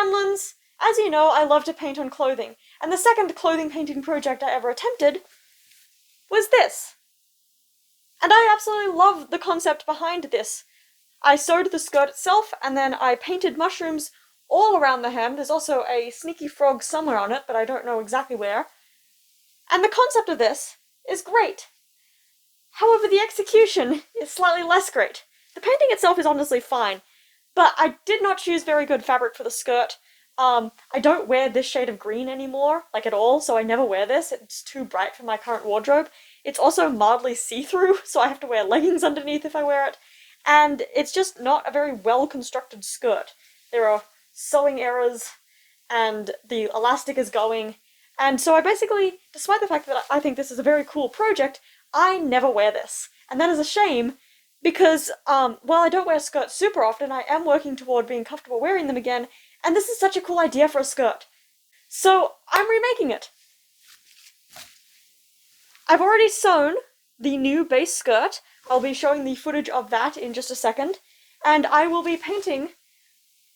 gremlins! As you know, I love to paint on clothing, and the second clothing painting project I ever attempted was this. And I absolutely love the concept behind this. I sewed the skirt itself, and then I painted mushrooms all around the hem. There's also a sneaky frog somewhere on it, but I don't know exactly where. And the concept of this is great. However, the execution is slightly less great. The painting itself is honestly fine, but I did not choose very good fabric for the skirt. I don't wear this shade of green anymore, like at all, so I never wear this. It's too bright for my current wardrobe. It's also mildly see-through, so I have to wear leggings underneath if I wear it. And it's just not a very well-constructed skirt. There are sewing errors, and the elastic is going. And so I basically, despite the fact that I think this is a very cool project, I never wear this. And that is a shame, because, while I don't wear skirts super often, I am working toward being comfortable wearing them again, and this is such a cool idea for a skirt. So, I'm remaking it. I've already sewn the new base skirt. I'll be showing the footage of that in just a second, and I will be painting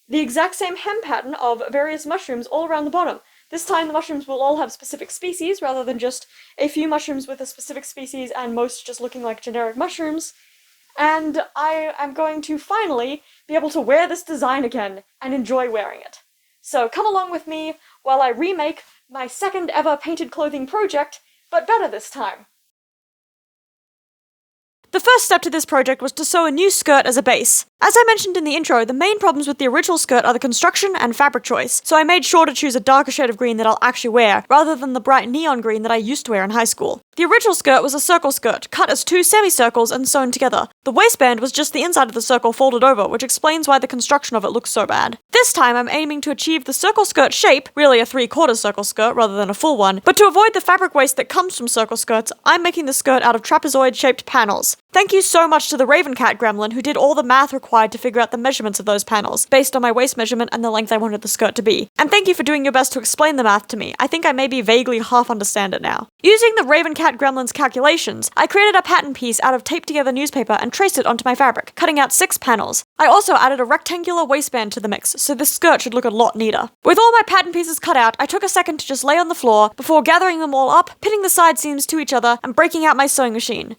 the exact same hem pattern of various mushrooms all around the bottom. This time the mushrooms will all have specific species, rather than just a few mushrooms with a specific species and most just looking like generic mushrooms. And I am going to finally be able to wear this design again and enjoy wearing it. So come along with me while I remake my second ever painted clothing project, but better this time. The first step to this project was to sew a new skirt as a base. As I mentioned in the intro, the main problems with the original skirt are the construction and fabric choice, so I made sure to choose a darker shade of green that I'll actually wear, rather than the bright neon green that I used to wear in high school. The original skirt was a circle skirt, cut as 2 semicircles and sewn together. The waistband was just the inside of the circle folded over, which explains why the construction of it looks so bad. This time I'm aiming to achieve the circle skirt shape, really a 3/4 circle skirt rather than a full one, but to avoid the fabric waste that comes from circle skirts, I'm making the skirt out of trapezoid-shaped panels. Thank you so much to the Raven Cat gremlin who did all the math required to figure out the measurements of those panels, based on my waist measurement and the length I wanted the skirt to be. And thank you for doing your best to explain the math to me. I think I maybe vaguely half understand it now. Using the Raven Cat gremlin's calculations, I created a pattern piece out of taped together newspaper and traced it onto my fabric, cutting out 6 panels. I also added a rectangular waistband to the mix, so this skirt should look a lot neater. With all my pattern pieces cut out, I took a second to just lay on the floor before gathering them all up, pinning the side seams to each other, and breaking out my sewing machine.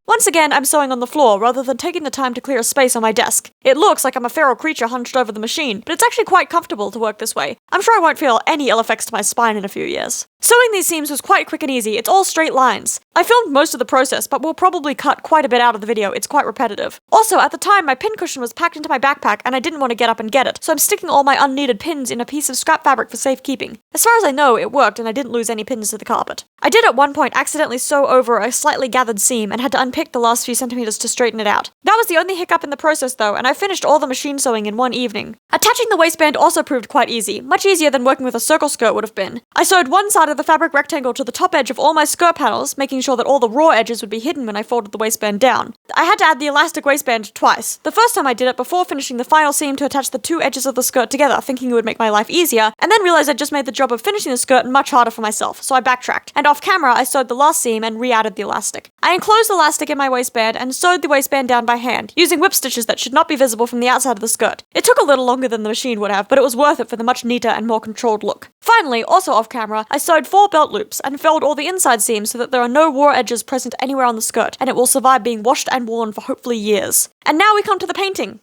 Once again, I'm sewing on the floor, rather than taking the time to clear a space on my desk. It looks like I'm a feral creature hunched over the machine, but it's actually quite comfortable to work this way. I'm sure I won't feel any ill effects to my spine in a few years. Sewing these seams was quite quick and easy, it's all straight lines. I filmed most of the process, but will probably cut quite a bit out of the video, it's quite repetitive. Also, at the time, my pincushion was packed into my backpack and I didn't want to get up and get it, so I'm sticking all my unneeded pins in a piece of scrap fabric for safekeeping. As far as I know, it worked and I didn't lose any pins to the carpet. I did at one point accidentally sew over a slightly gathered seam and had to unpick the last few centimeters to straighten it out. That was the only hiccup in the process though, and I finished all the machine sewing in one evening. Attaching the waistband also proved quite easy, much easier than working with a circle skirt would have been. I sewed one side of the fabric rectangle to the top edge of all my skirt panels, making sure that all the raw edges would be hidden when I folded the waistband down. I had to add the elastic waistband twice. The first time I did it before finishing the final seam to attach the 2 edges of the skirt together, thinking it would make my life easier, and then realized I'd just made the job of finishing the skirt much harder for myself, so I backtracked. And off camera, I sewed the last seam and re-added the elastic. I enclosed the elastic in my waistband and sewed the waistband down by hand, using whip stitches that should not be visible from the outside of the skirt. It took a little longer than the machine would have, but it was worth it for the much neater and more controlled look. Finally, also off camera, I sewed 4 belt loops and filled all the inside seams so that there are no raw edges present anywhere on the skirt, and it will survive being washed and worn for hopefully years. And now we come to the painting.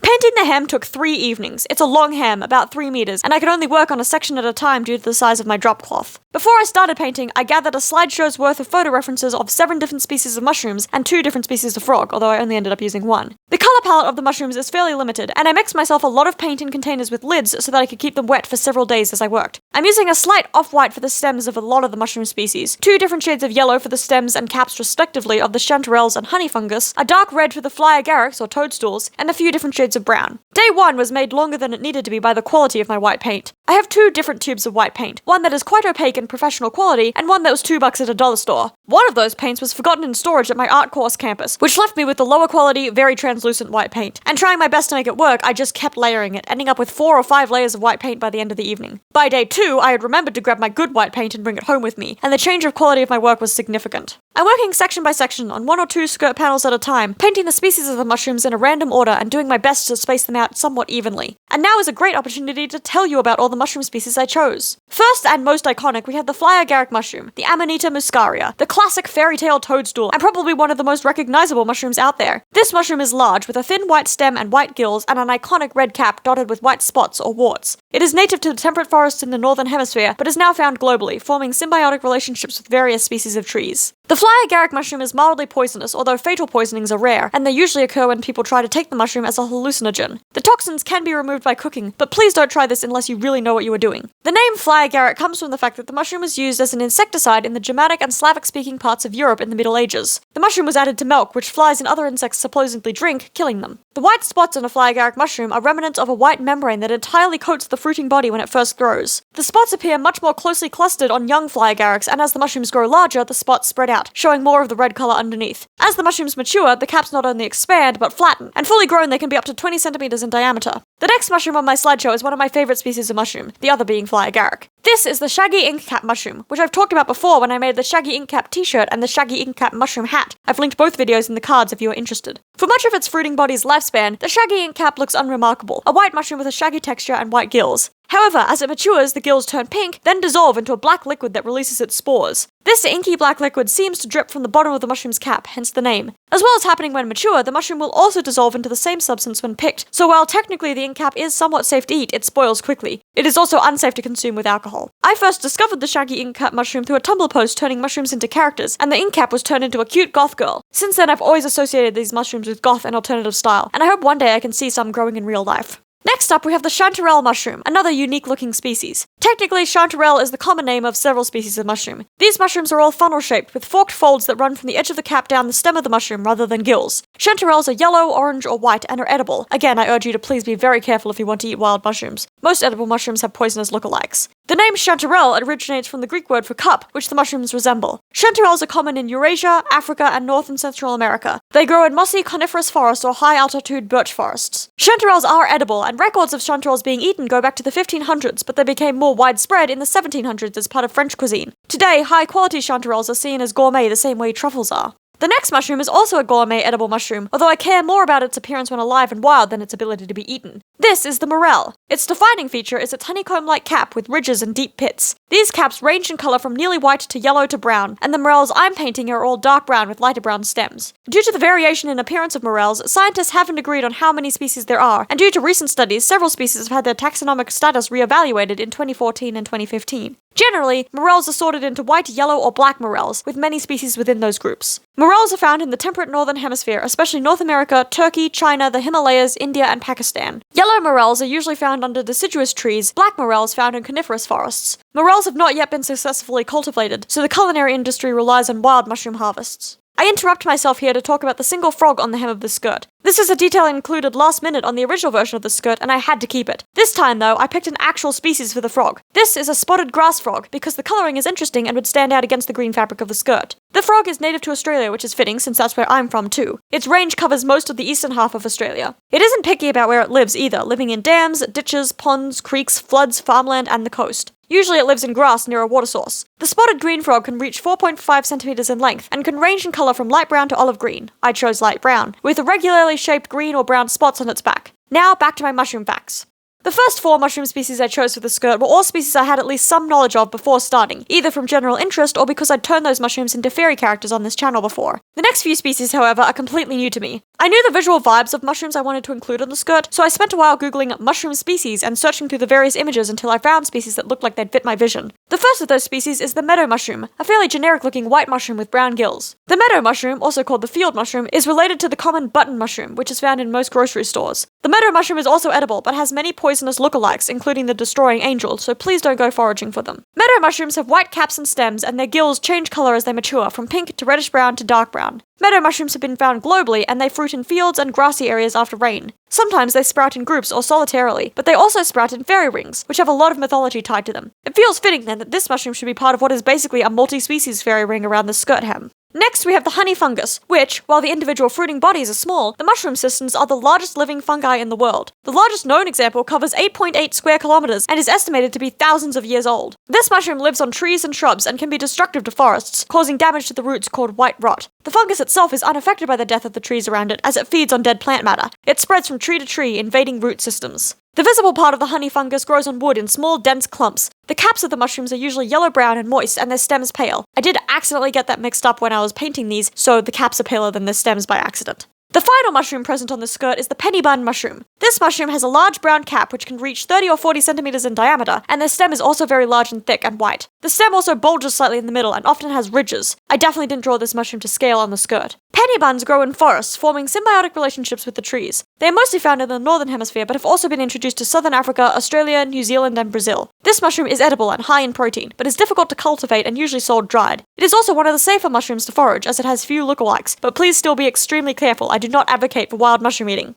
Painting the hem took 3 evenings. It's a long hem, about 3 meters, and I could only work on a section at a time due to the size of my drop cloth. Before I started painting, I gathered a slideshow's worth of photo references of 7 different species of mushrooms and 2 different species of frog, although I only ended up using 1. The color palette of the mushrooms is fairly limited, and I mixed myself a lot of paint in containers with lids so that I could keep them wet for several days as I worked. I'm using a slight off-white for the stems of a lot of the mushroom species, 2 different shades of yellow for the stems and caps respectively of the chanterelles and honey fungus, a dark red for the fly agarics or toadstools, and a few different shades of of brown. Day 1 was made longer than it needed to be by the quality of my white paint. I have 2 different tubes of white paint, one that is quite opaque and professional quality, and one that was $2 at a dollar store. One of those paints was forgotten in storage at my art course campus, which left me with the lower quality, very translucent white paint. And trying my best to make it work, I just kept layering it, ending up with 4 or 5 layers of white paint by the end of the evening. By day 2, I had remembered to grab my good white paint and bring it home with me, and the change of quality of my work was significant. I'm working section by section on 1 or 2 skirt panels at a time, painting the species of the mushrooms in a random order and doing my best to space them out somewhat evenly. And now is a great opportunity to tell you about all the mushroom species I chose. First and most iconic, we have the fly agaric mushroom, the Amanita muscaria, the classic fairy tale toadstool, and probably one of the most recognizable mushrooms out there. This mushroom is large, with a thin white stem and white gills, and an iconic red cap dotted with white spots or warts. It is native to the temperate forests in the northern hemisphere, but is now found globally, forming symbiotic relationships with various species of trees. The fly agaric mushroom is mildly poisonous, although fatal poisonings are rare, and they usually occur when people try to take the mushroom as a hallucinogen. The toxins can be removed by cooking, but please don't try this unless you really know what you are doing. The name fly agaric comes from the fact that the mushroom was used as an insecticide in the Germanic and Slavic-speaking parts of Europe in the Middle Ages. The mushroom was added to milk, which flies and other insects supposedly drink, killing them. The white spots on a fly agaric mushroom are remnants of a white membrane that entirely coats the fruiting body when it first grows. The spots appear much more closely clustered on young fly agarics, and as the mushrooms grow larger, the spots spread out, showing more of the red color underneath. As the mushrooms mature, the caps not only expand, but flatten, and fully grown they can be up to 20 centimeters in diameter. The next mushroom on my slideshow is one of my favorite species of mushroom, the other being fly agaric. This is the shaggy ink cap mushroom, which I've talked about before when I made the shaggy ink cap t-shirt and the shaggy ink cap mushroom hat. I've linked both videos in the cards if you are interested. For much of its fruiting body's lifespan, the shaggy ink cap looks unremarkable, a white mushroom with a shaggy texture and white gills. However, as it matures, the gills turn pink, then dissolve into a black liquid that releases its spores. This inky black liquid seems to drip from the bottom of the mushroom's cap, hence the name. As well as happening when mature, the mushroom will also dissolve into the same substance when picked, so while technically the ink cap is somewhat safe to eat, it spoils quickly. It is also unsafe to consume with alcohol. I first discovered the shaggy ink cap mushroom through a Tumblr post turning mushrooms into characters, and the ink cap was turned into a cute goth girl. Since then, I've always associated these mushrooms with goth and alternative style, and I hope one day I can see some growing in real life. Next up, we have the chanterelle mushroom, another unique-looking species. Technically, chanterelle is the common name of several species of mushroom. These mushrooms are all funnel-shaped, with forked folds that run from the edge of the cap down the stem of the mushroom rather than gills. Chanterelles are yellow, orange, or white, and are edible. Again, I urge you to please be very careful if you want to eat wild mushrooms. Most edible mushrooms have poisonous lookalikes. The name chanterelle originates from the Greek word for cup, which the mushrooms resemble. Chanterelles are common in Eurasia, Africa, and North and Central America. They grow in mossy coniferous forests or high-altitude birch forests. Chanterelles are edible, and records of chanterelles being eaten go back to the 1500s, but they became more widespread in the 1700s as part of French cuisine. Today, high-quality chanterelles are seen as gourmet the same way truffles are. The next mushroom is also a gourmet edible mushroom, although I care more about its appearance when alive and wild than its ability to be eaten. This is the morel. Its defining feature is its honeycomb-like cap with ridges and deep pits. These caps range in color from nearly white to yellow to brown, and the morels I'm painting are all dark brown with lighter brown stems. Due to the variation in appearance of morels, scientists haven't agreed on how many species there are, and due to recent studies, several species have had their taxonomic status re-evaluated in 2014 and 2015. Generally, morels are sorted into white, yellow, or black morels, with many species within those groups. Morels are found in the temperate northern hemisphere, especially North America, Turkey, China, the Himalayas, India, and Pakistan. Yellow morels are usually found under deciduous trees, black morels found in coniferous forests. Morels have not yet been successfully cultivated, so the culinary industry relies on wild mushroom harvests. I interrupt myself here to talk about the single frog on the hem of the skirt. This is a detail included last minute on the original version of the skirt, and I had to keep it. This time, though, I picked an actual species for the frog. This is a spotted grass frog, because the coloring is interesting and would stand out against the green fabric of the skirt. The frog is native to Australia, which is fitting since that's where I'm from too. Its range covers most of the eastern half of Australia. It isn't picky about where it lives either, living in dams, ditches, ponds, creeks, floods, farmland, and the coast. Usually it lives in grass near a water source. The spotted green frog can reach 4.5 centimeters in length and can range in color from light brown to olive green. I chose light brown, with irregularly shaped green or brown spots on its back. Now back to my mushroom facts. The first 4 mushroom species I chose for the skirt were all species I had at least some knowledge of before starting, either from general interest or because I'd turned those mushrooms into fairy characters on this channel before. The next few species, however, are completely new to me. I knew the visual vibes of mushrooms I wanted to include on the skirt, so I spent a while googling mushroom species and searching through the various images until I found species that looked like they'd fit my vision. The first of those species is the meadow mushroom, a fairly generic-looking white mushroom with brown gills. The meadow mushroom, also called the field mushroom, is related to the common button mushroom, which is found in most grocery stores. The meadow mushroom is also edible, but has many poisonous lookalikes, including the destroying angel, so please don't go foraging for them. Meadow mushrooms have white caps and stems, and their gills change color as they mature, from pink to reddish-brown to dark brown. Meadow mushrooms have been found globally, and they fruit in fields and grassy areas after rain. Sometimes they sprout in groups or solitarily, but they also sprout in fairy rings, which have a lot of mythology tied to them. It feels fitting then that this mushroom should be part of what is basically a multi-species fairy ring around the skirt hem. Next, we have the honey fungus, which, while the individual fruiting bodies are small, the mushroom systems are the largest living fungi in the world. The largest known example covers 8.8 square kilometers and is estimated to be thousands of years old. This mushroom lives on trees and shrubs and can be destructive to forests, causing damage to the roots called white rot. The fungus itself is unaffected by the death of the trees around it, as it feeds on dead plant matter. It spreads from tree to tree, invading root systems. The visible part of the honey fungus grows on wood in small, dense clumps. The caps of the mushrooms are usually yellow-brown and moist, and their stems pale. I did accidentally get that mixed up when I was painting these, so the caps are paler than the stems by accident. The final mushroom present on the skirt is the penny bun mushroom. This mushroom has a large brown cap which can reach 30 or 40 centimeters in diameter, and their stem is also very large and thick and white. The stem also bulges slightly in the middle and often has ridges. I definitely didn't draw this mushroom to scale on the skirt. Penny buns grow in forests, forming symbiotic relationships with the trees. They are mostly found in the northern hemisphere, but have also been introduced to southern Africa, Australia, New Zealand, and Brazil. This mushroom is edible and high in protein, but is difficult to cultivate and usually sold dried. It is also one of the safer mushrooms to forage, as it has few lookalikes, but please still be extremely careful. I do not advocate for wild mushroom eating.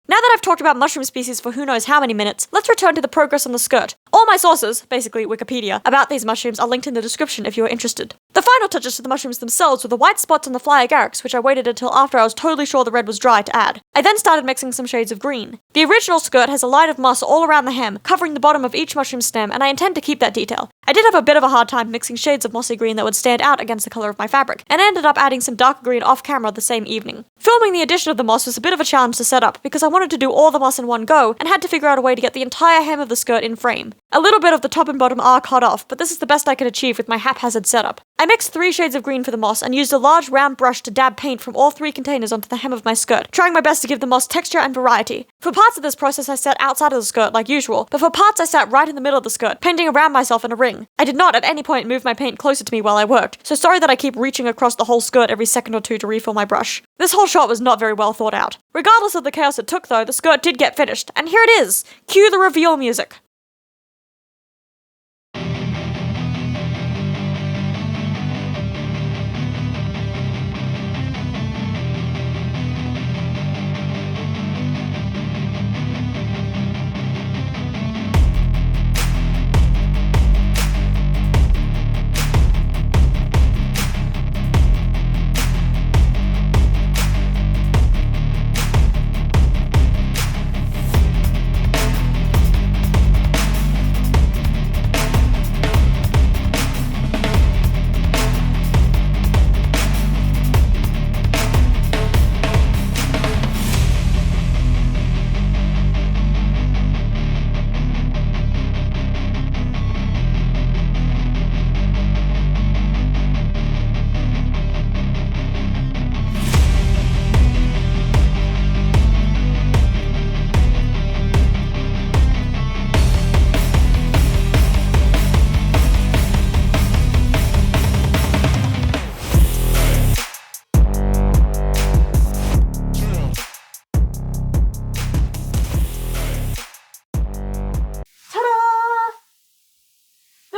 Now that I've talked about mushroom species for who knows how many minutes, let's return to the progress on the skirt. All my sources, basically Wikipedia, about these mushrooms are linked in the description if you are interested. The final touches to the mushrooms themselves were the white spots on the fly agarics, which I waited until after I was totally sure the red was dry to add. I then started mixing some shades of green. The original skirt has a line of moss all around the hem, covering the bottom of each mushroom stem, and I intend to keep that detail. I did have a bit of a hard time mixing shades of mossy green that would stand out against the color of my fabric, and I ended up adding some dark green off camera the same evening. Filming the addition of the moss was a bit of a challenge to set up, because I wanted to do all the moss in one go, and had to figure out a way to get the entire hem of the skirt in frame. A little bit of the top and bottom are cut off, but this is the best I could achieve with my haphazard setup. I mixed 3 shades of green for the moss, and used a large round brush to dab paint from all 3 containers onto the hem of my skirt, trying my best to give the moss texture and variety. For parts of this process I sat outside of the skirt like usual, but for parts I sat right in the middle of the skirt, painting around myself in a ring. I did not at any point move my paint closer to me while I worked, so sorry that I keep reaching across the whole skirt every second or two to refill my brush. This whole shot was not very well thought out. Regardless of the chaos it took though, the skirt did get finished, and here it is! Cue the reveal music!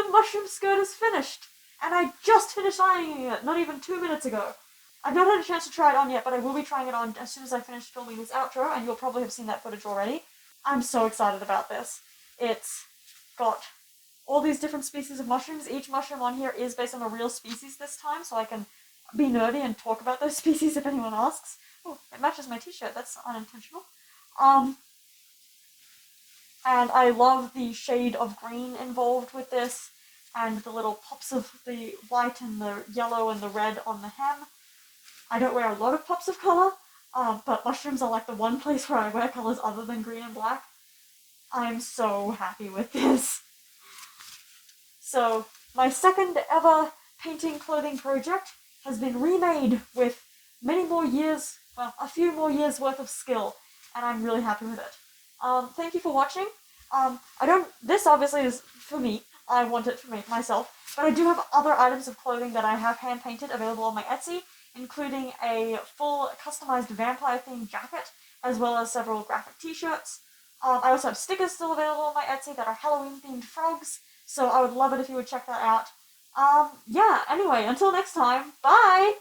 Mushroom skirt is finished, and I just finished ironing it not even 2 minutes ago. I've not had a chance to try it on yet, but I will be trying it on as soon as I finish filming this outro, and you'll probably have seen that footage already. I'm so excited about this. It's got all these different species of mushrooms. Each mushroom on here is based on a real species this time, so I can be nerdy and talk about those species if anyone asks. Oh, it matches my t-shirt, that's unintentional. And I love the shade of green involved with this, and the little pops of the white and the yellow and the red on the hem. I don't wear a lot of pops of colour, but mushrooms are like the one place where I wear colours other than green and black. I'm so happy with this. So, my second ever painting clothing project has been remade with many more years, well, a few more years worth of skill, and I'm really happy with it. Thank you for watching. This obviously is for me. I want it for myself, but I do have other items of clothing that I have hand-painted available on my Etsy, including a full customized vampire-themed jacket, as well as several graphic t-shirts. I also have stickers still available on my Etsy that are Halloween-themed frogs, so I would love it if you would check that out. Yeah, anyway, until next time, bye!